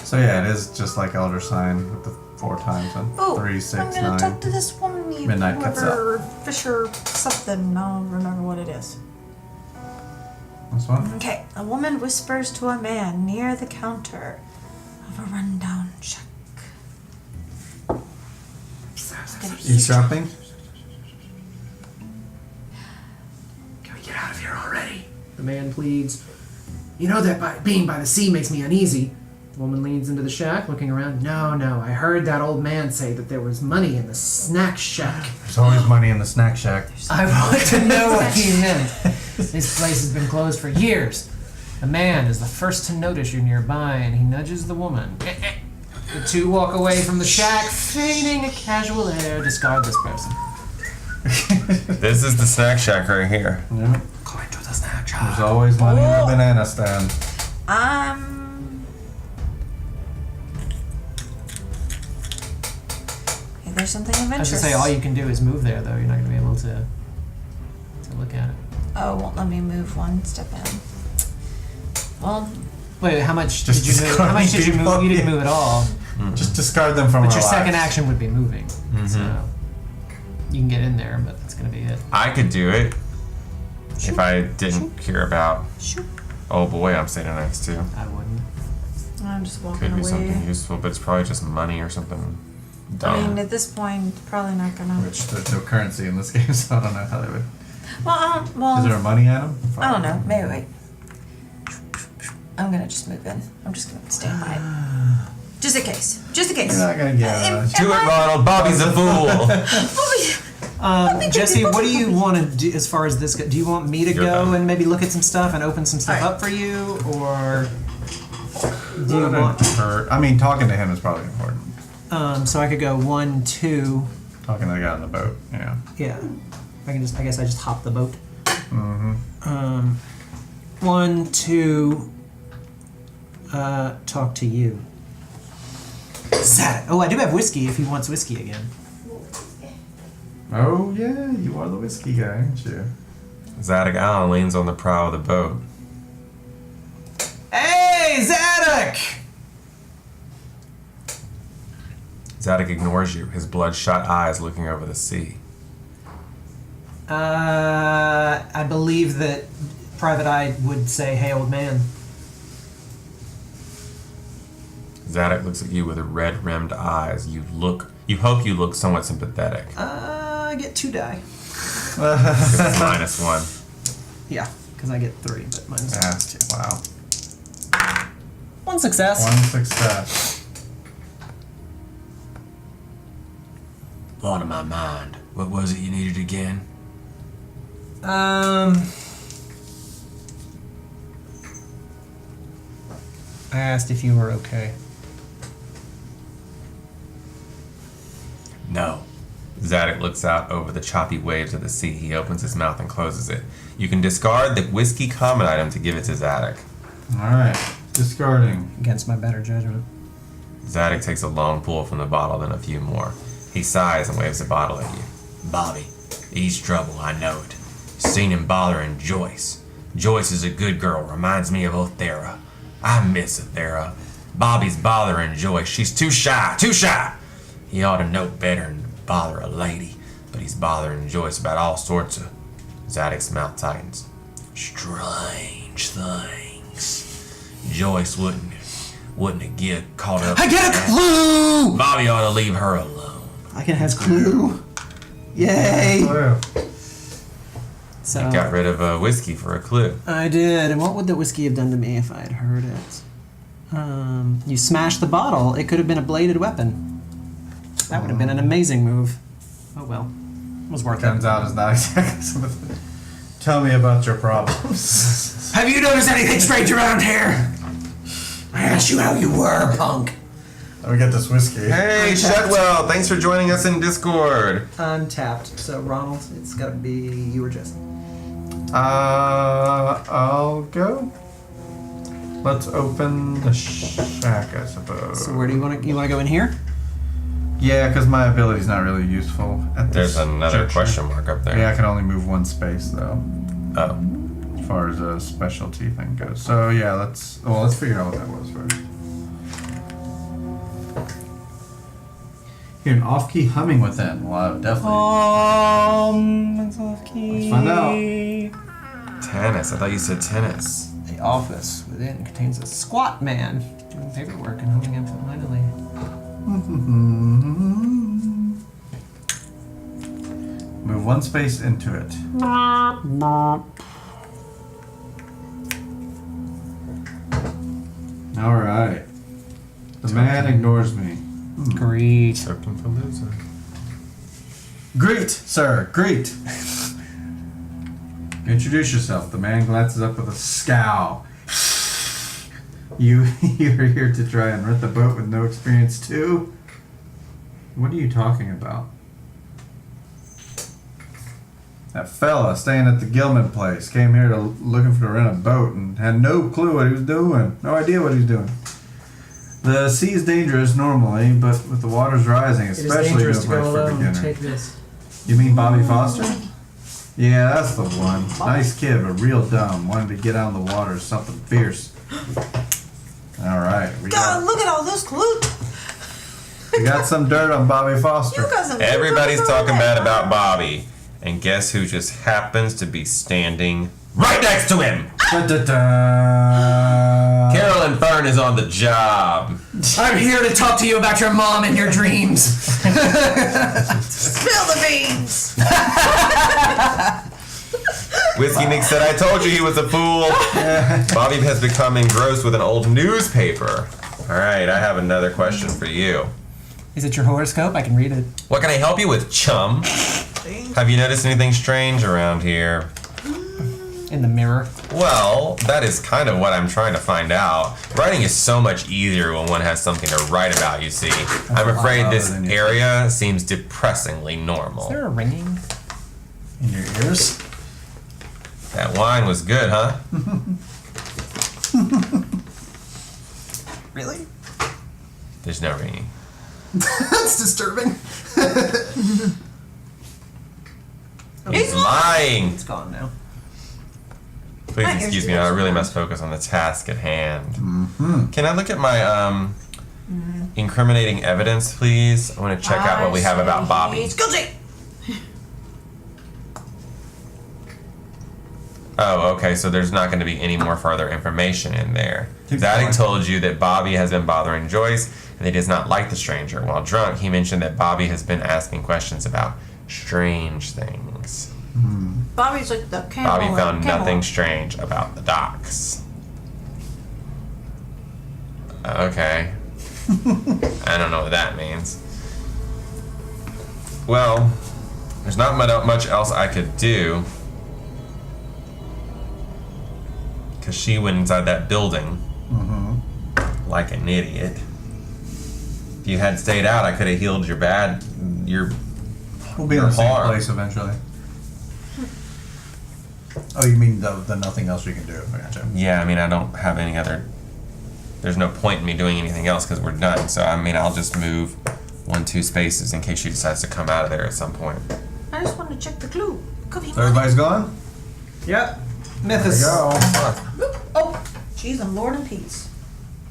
So yeah, it is just like Elder Sign with the 4 times and Oh, 3, I'm 6, gonna 9. talk to this woman. Midnight cuts whoever, Fisher something. I don't remember what it is. This one? Okay, a woman whispers to a man near the counter of a rundown shack. Eavesdropping? Can we get out of here already? The man pleads. You know that being by the sea makes me uneasy. The woman leans into the shack, looking around. No, I heard that old man say that there was money in the snack shack. There's always money in the snack shack. I want to know what he meant. This place has been closed for years. A man is the first to notice you nearby, and he nudges the woman. The two walk away from the shack, feigning a casual air. Discard this person. This is the snack shack right here. Yeah. Going to the snack shack. There's always money in the banana stand. Okay, there's something of I was interest. to say, all you can do is move there, though. You're not going to be able to look at it. Oh, won't let me move one step in. Well, Wait, how much Just did you move? discard How much did you people. move? You didn't move at all. Just discard them from But our your second lives. action would be moving. So you can get in there, but that's going to be it. I could do it if I didn't care about. shoot. Oh boy, I'm standing next to. I wouldn't. I'm just walking Could be away. something useful, but it's probably just money or something I dumb. mean, at this point, probably not gonna. Which there's no currency in this game, so I don't know how they would. Well, Is there a money item? I don't know. Maybe wait. I'm gonna just move in. I'm just gonna stand by it. Just in case. Just in case. You're not gonna get Am- much. Do it, Ronald. Bobby's a fool. Jesse, what do you want to do as far as this goes? Do you want me to You're go done. and maybe look at some stuff and open some stuff Alright. up for you, or do you want? I mean, talking to him is probably important. So I could go 1, 2. Talking to the guy on the boat, yeah. Yeah, I guess I just hop the boat. Mm-hmm. 1, 2. Talk to you. Zadok. Oh, I do have whiskey if he wants whiskey again. Oh yeah, you are the whiskey guy, aren't you? Zadok Allen leans on the prow of the boat. Hey, Zadok! Zadok ignores you, his bloodshot eyes looking over the sea. I believe that Private Eye would say, "Hey, old man." Zadok looks at you with red-rimmed eyes. You hope you look somewhat sympathetic. I get 2 die. It's -1. Yeah, because I get 3, but mine's Yeah. 2. Wow. 1 success. 1 success. Thought in my mind. What was it you needed again? I asked if you were okay. No. Zadok looks out over the choppy waves of the sea. He opens his mouth and closes it. You can discard the whiskey common item to give it to Zadok. Alright. Discarding. Against my better judgment. Zadok takes a long pull from the bottle, then a few more. He sighs and waves the bottle at you. Bobby, he's trouble, I know it. Seen him bothering Joyce. Joyce is a good girl, reminds me of Othera. I miss Othera. Bobby's bothering Joyce. She's too shy, too shy. He ought to know better than to bother a lady, but he's bothering Joyce about all sorts of... Zadok's mouth tightens. Strange things. Joyce wouldn't get caught up. I get a clue! Bobby ought to leave her alone. I can have clue. Yay! Clue. So You got rid of a whiskey for a clue. I did. And what would the whiskey have done to me if I had heard it? You smashed the bottle. It could have been a bladed weapon. That would have been an amazing move. Oh well. It was worth Turns it. out it's not exactly something. Tell me about your problems. Have you noticed anything strange around here? I asked you how you were, punk. Let me get this whiskey. Hey, Shedwell, thanks for joining us in Discord. Untapped. So Ronald, it's got to be you or Jesse. I'll go. Let's open the shack, I suppose. So where do you want to? You want to go in here? Yeah, because my ability's not really useful at this There's another juncture. question mark up there. Yeah, I can only move 1 space though, Oh. as far as a specialty thing goes. So yeah, let's figure out what that was first. Hear an off-key humming within. Well, definitely. It's off key. Let's find out. Tennis. I thought you said tennis. The office within contains a squat man doing paperwork and humming absentmindedly. Move 1 space into it. All right. The man ignores me. Great. Token for loser. Greet, sir. Greet. Introduce yourself. The man glances up with a scowl. You're here to try and rent the boat with no experience too? What are you talking about? That fella staying at the Gilman place came here looking to rent a boat and had no clue what he was doing. No idea what he was doing. The sea is dangerous normally, but with the waters rising, especially a good place for a beginner. Take this. You mean Bobby Foster? Yeah, that's the one. Nice kid, but real dumb. Wanted to get out on the water, something fierce. All right, we God, got, look at all those clues. we got some dirt on Bobby Foster. You got some Everybody's clues talking over bad there. about Bobby. And guess who just happens to be standing right next to him? Da-da-da. Carolyn Fern is on the job. I'm here to talk to you about your mom and your dreams. Spill the beans. Whiskey Nick said, I told you he was a fool. Bobby has become engrossed with an old newspaper. All right, I have another question for you. Is it your horoscope? I can read it. What can I help you with, chum? Have you noticed anything strange around here? In the mirror. Well, that is kind of what I'm trying to find out. Writing is so much easier when one has something to write about, you see. I'm afraid this area seems depressingly normal. Is there a ringing? In your ears? That wine was good, huh? Really? There's no ringing. That's disturbing. He's lying. It's gone now. Please excuse me. I really must focus on the task at hand. Can I look at my incriminating evidence, please? I want to check out what we have about Bobby. Guilty. Oh, okay. So there's not going to be any more further information in there. Zadok told you that Bobby has been bothering Joyce and that he does not like the stranger. While drunk, he mentioned that Bobby has been asking questions about strange things. Bobby's like the camel. Bobby found nothing strange about the docks. Okay. I don't know what that means. Well, there's not much else I could do. Because she went inside that building like an idiot. If you had stayed out, I could have healed your We'll be in the same harm. place eventually. Oh, you mean the nothing else we can do? I gotcha. Yeah, I mean, I don't have any other... There's no point in me doing anything else because we're done. So, I mean, I'll just move 1-2 spaces in case she decides to come out of there at some point. I just want to check the clue. Could be So everybody's gone? Yep. There Mythos. you go. Oh, jeez, I'm Lord and Peace.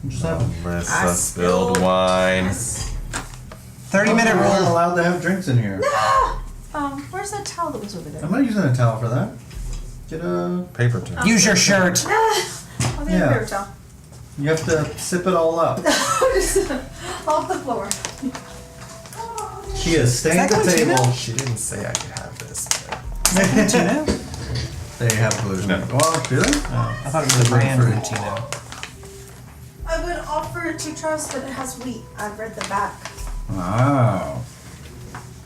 Just happened. Melissa spilled wine. 30-minute We're not rule. allowed to have drinks in here. Where's that towel that was over there? I'm not using a towel for that. Get a... Paper towel. Use your shirt. Oh, the Yeah. paper towel. You have to sip it all up. Off the floor. She has stained the table. She didn't say I could have this. They have gluten. No. Well, do they? I thought it was the brand Gluten-free. Rutino. I would offer to trust that it has wheat. I've read the back. Oh.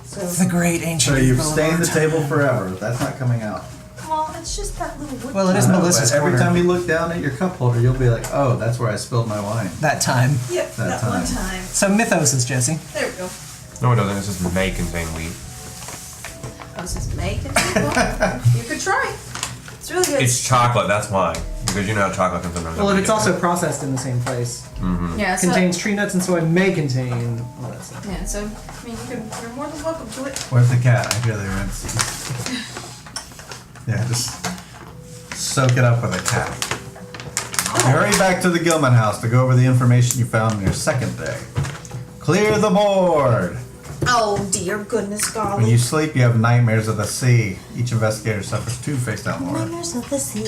So, The great ancient. So you've people of stained our the time. table forever. That's not coming out. well, it's just that little wood. Well, it is I know, Melissa's but every corner. time you look down at your cup holder, you'll be like, oh, that's where I spilled my wine. That time. Yep, that that one time. time. So Mythos, Jesse. There we go. No, it doesn't. It's just may contain wheat. Oh, this is make it. You could try. It's really good. It's chocolate. That's why. Because you know how chocolate can sometimes. Well, have if it's wheat in also it. processed in the same place, yeah, so, contains tree nuts and soy, may contain all that stuff. yeah, so I mean, you're more than welcome to it. Where's the cat? I hear they rinse these. Yeah, just soak it up with a cat. You hurry back to the Gilman house to go over the information you found on your second day. Clear the board! Oh dear goodness When golly. you sleep, you have nightmares of the sea. Each investigator suffers 2 face-down more. Nightmares of the sea.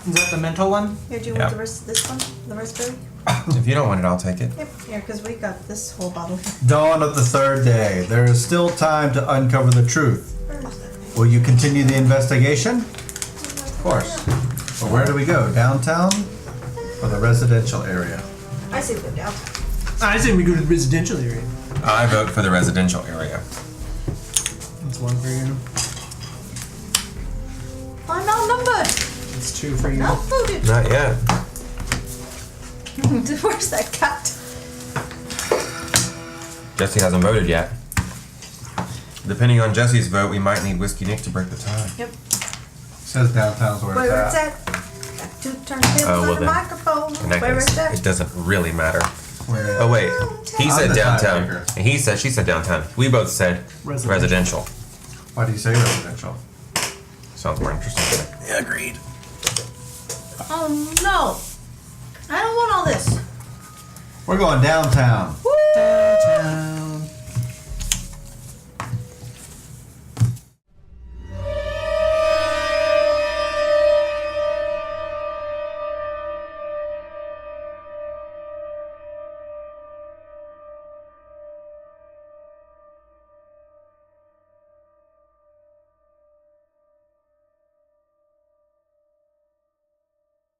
Is that the mental one? Here, do you Yeah. want the rest of this one? The raspberry? If you don't want it, I'll take it. Yep, here, because we got this whole bottle here. Dawn of the 3rd day. There is still time to uncover the truth. Where is that? Will you continue the investigation? Of course. But where do we go? Downtown or the residential area? I say go down. I say we go to the residential area. I vote for the residential area. That's one for you. I'm outnumbered. That's 2 for you. Outvoted. Not yet. Where's that cat? Jesse hasn't voted yet. Depending on Jesse's vote, we might need Whiskey Nick to break the tie. Yep. Says downtown's where Where it's it's at. at. Got 2 turntables Oh, well and a then. microphone. In that Where case, is that? it doesn't really matter. Where- Oh wait, he I'm said the downtown, tiebreaker. and she said downtown. We both said residential. Why do you say residential? Sounds more interesting to me. Yeah, agreed. Oh no. I don't want all this. We're going downtown. Woo!